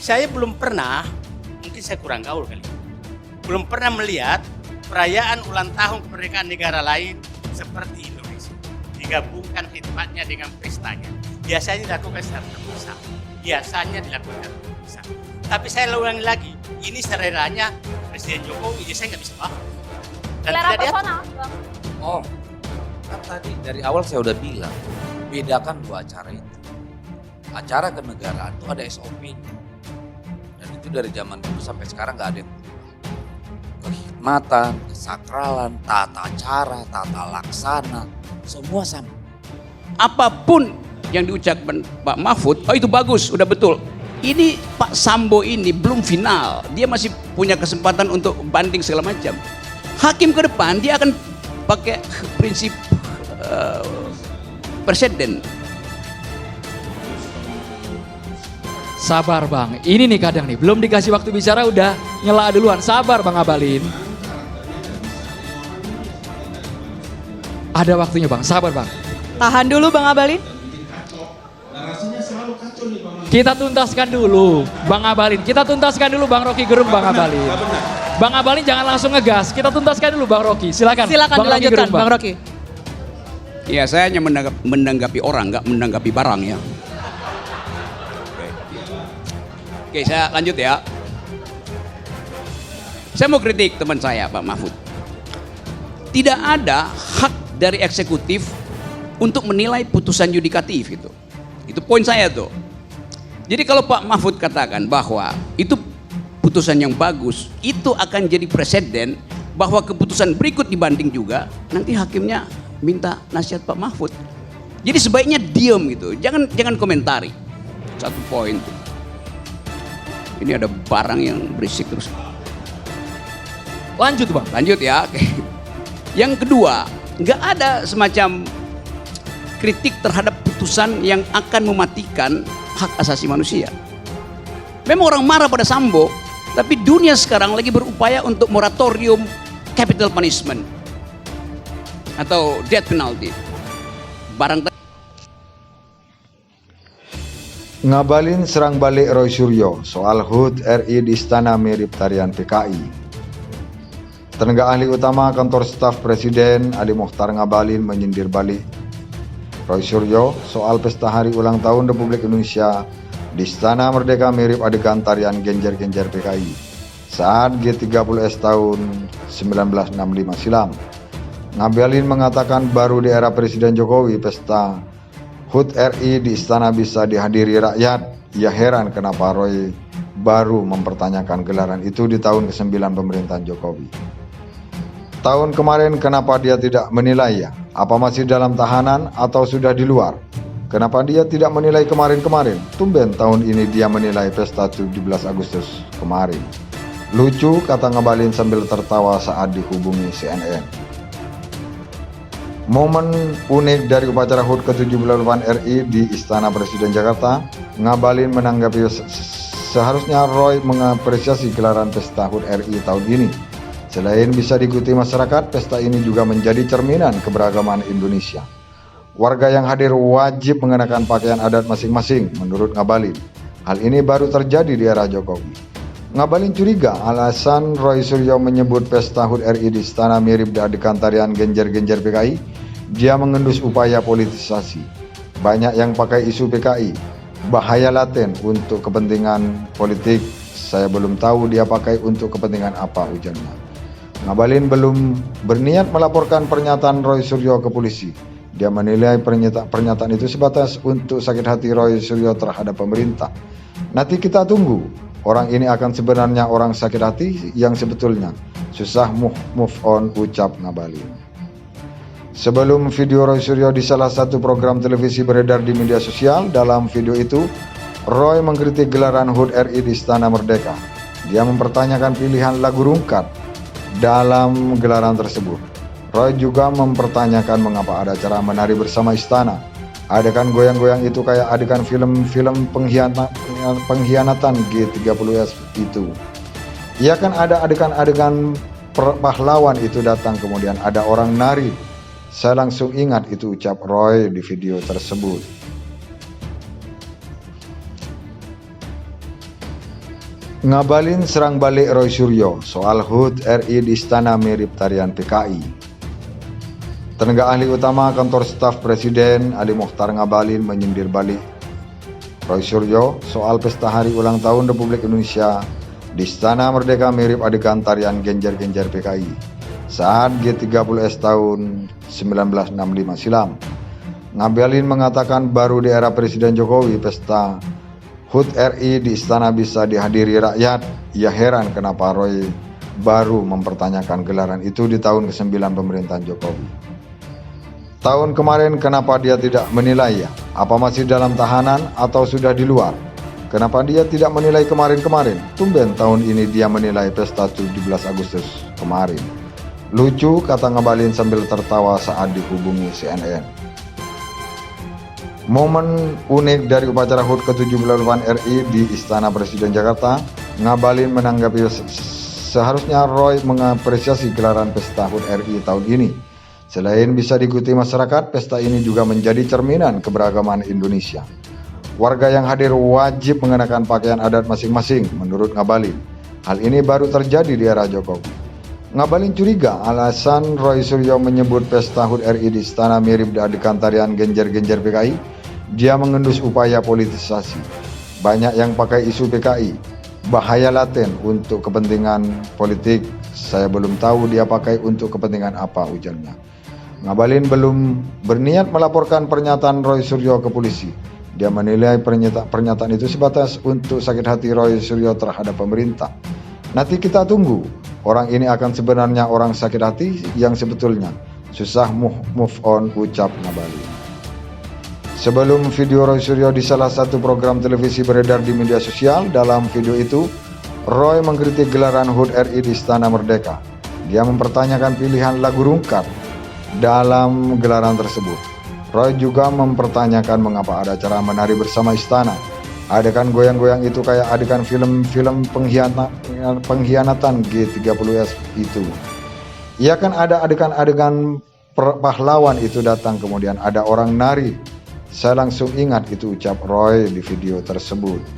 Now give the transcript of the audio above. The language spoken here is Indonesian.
Saya belum pernah, mungkin saya kurang gaul kali, belum pernah melihat perayaan ulang tahun kemerdekaan negara lain seperti Indonesia. Digabungkan khidmatnya dengan pestanya. Biasanya dilakukan secara terpisah. Tapi saya ulangi lagi, ini seleranya Presiden Jokowi, jadi saya nggak bisa paham. Dan Selera tidak personal, Bang. Oh, kan tadi dari awal saya udah bilang, bedakan dua acara itu. Acara kenegaraan itu ada SOP. Dan itu dari zaman dulu sampai sekarang nggak ada yang berubah. Kehikmatan, kesakralan, tata cara, tata laksana, semua sama. Apapun yang diucapkan Pak Mahfud, oh itu bagus, udah betul. Ini Pak Sambo ini belum final, dia masih punya kesempatan untuk banding segala macam. Hakim ke depan dia akan pakai prinsip presiden. Sabar Bang, ini nih kadang nih, belum dikasih waktu bicara udah nyela duluan. Sabar Bang Abalin. Ada waktunya Bang, sabar Bang. Tahan dulu Bang Abalin. Kita tuntaskan dulu Bang Abalin, kita tuntaskan dulu Bang Rocky Gerung Bang Abalin. Bang Abalin jangan langsung ngegas, kita tuntaskan dulu Bang Rocky, silakan. Silakan Bang Rocky dilanjutkan Gerung, Bang Rocky. Ya saya hanya menanggapi orang, nggak menanggapi barang ya. Oke, saya lanjut ya. Saya mau kritik teman saya Pak Mahfud. Tidak ada hak dari eksekutif untuk menilai putusan yudikatif itu. Itu poin saya tuh. Jadi kalau Pak Mahfud katakan bahwa itu putusan yang bagus, itu akan jadi presiden bahwa keputusan berikut dibanding juga, nanti hakimnya minta nasihat Pak Mahfud. Jadi sebaiknya diam gitu, jangan komentari. Satu poin tuh. Ini ada barang yang berisik terus. Lanjut Bang. Lanjut ya. Oke. Yang kedua, nggak ada semacam kritik terhadap putusan yang akan mematikan hak asasi manusia. Memang orang marah pada Sambo, tapi dunia sekarang lagi berupaya untuk moratorium capital punishment atau death penalty. Barang Ngabalin serang balik Roy Suryo soal HUT RI di Istana mirip tarian PKI. Tenaga ahli utama kantor staf Presiden Ali Mokhtar Ngabalin menyindir balik Roy Suryo soal pesta hari ulang tahun Republik Indonesia di Istana Merdeka mirip adegan tarian genjer-genjer PKI saat G30S tahun 1965 silam. Ngabalin mengatakan baru di era Presiden Jokowi pesta HUT RI di istana bisa dihadiri rakyat. Ia heran kenapa Roy baru mempertanyakan gelaran itu di tahun ke-9 pemerintahan Jokowi. Tahun kemarin kenapa dia tidak menilai ya? Apa masih dalam tahanan atau sudah di luar? Kenapa dia tidak menilai kemarin-kemarin? Tumben tahun ini dia menilai pesta 17 Agustus kemarin. Lucu, kata Ngabalin sambil tertawa saat dihubungi CNN. Momen unik dari upacara HUT ke-78 RI di Istana Presiden Jakarta, Ngabalin menanggapi seharusnya Roy mengapresiasi gelaran pesta HUT RI tahun ini. Selain bisa diikuti masyarakat, pesta ini juga menjadi cerminan keberagaman Indonesia. Warga yang hadir wajib mengenakan pakaian adat masing-masing, menurut Ngabalin. Hal ini baru terjadi di era Jokowi. Ngabalin curiga alasan Roy Suryo menyebut pesta HUT RI di istana mirip adegan tarian genjer-genjer PKI. Dia mengendus upaya politisasi. Banyak yang pakai isu PKI. Bahaya laten untuk kepentingan politik. Saya belum tahu dia pakai untuk kepentingan apa, ujarnya. Ngabalin belum berniat melaporkan pernyataan Roy Suryo ke polisi. Dia menilai pernyataan itu sebatas untuk sakit hati Roy Suryo terhadap pemerintah. Nanti kita tunggu. Orang ini akan sebenarnya orang sakit hati yang sebetulnya susah move on, ucap Ngabalin. Sebelum video Roy Suryo di salah satu program televisi beredar di media sosial, dalam video itu Roy mengkritik gelaran HUT RI di Istana Merdeka. Dia mempertanyakan pilihan lagu rungkat dalam gelaran tersebut. Roy juga mempertanyakan mengapa ada acara menari bersama istana. Adegan goyang-goyang itu kayak adegan film-film pengkhianatan G30S itu. Ya kan ada adegan-adegan pahlawan itu datang kemudian ada orang nari. Saya langsung ingat itu, ucap Roy di video tersebut. Ngabalin serang balik Roy Suryo soal HUT RI di istana mirip tarian PKI. Tenaga ahli utama kantor staf Presiden Ali Mokhtar Ngabalin menyindir balik Roy Suryo soal pesta hari ulang tahun Republik Indonesia di Istana Merdeka mirip adegan tarian genjer-genjer PKI saat G30S tahun 1965 silam. Ngabalin mengatakan baru di era Presiden Jokowi pesta HUT RI di istana bisa dihadiri rakyat. Ia heran kenapa Roy baru mempertanyakan gelaran itu di tahun ke-9 pemerintahan Jokowi. Tahun kemarin kenapa dia tidak menilai ya? Apa masih dalam tahanan atau sudah di luar? Kenapa dia tidak menilai kemarin-kemarin? Tumben tahun ini dia menilai pesta 17 Agustus kemarin. Lucu, kata Ngabalin sambil tertawa saat dihubungi CNN. Momen unik dari upacara HUT ke-78 RI di Istana Presiden Jakarta, Ngabalin menanggapi seharusnya Roy mengapresiasi gelaran pesta HUT RI tahun ini. Selain bisa diikuti masyarakat, pesta ini juga menjadi cerminan keberagaman Indonesia. Warga yang hadir wajib mengenakan pakaian adat masing-masing, menurut Ngabalin. Hal ini baru terjadi di era Jokowi. Ngabalin curiga alasan Roy Suryo menyebut pesta HUT RI di istana mirip adegan tarian genjer-genjer PKI. Dia mengendus upaya politisasi. Banyak yang pakai isu PKI. Bahaya laten untuk kepentingan politik. Saya belum tahu dia pakai untuk kepentingan apa, ujarnya. Ngabalin belum berniat melaporkan pernyataan Roy Suryo ke polisi. Dia menilai pernyataan itu sebatas untuk sakit hati Roy Suryo terhadap pemerintah. Nanti kita tunggu. Orang ini akan sebenarnya orang sakit hati yang sebetulnya susah move on, ucap Ngabalin. Sebelum video Roy Suryo di salah satu program televisi beredar di media sosial, dalam video itu Roy mengkritik gelaran HUT RI di Istana Merdeka. Dia mempertanyakan pilihan lagu rungkat dalam gelaran tersebut. Roy juga mempertanyakan mengapa ada acara menari bersama istana. Adegan goyang-goyang itu kayak adegan film-film pengkhianatan G30S itu. Ia kan ada adegan-adegan pahlawan itu datang kemudian ada orang nari. Saya langsung ingat itu, ucap Roy di video tersebut.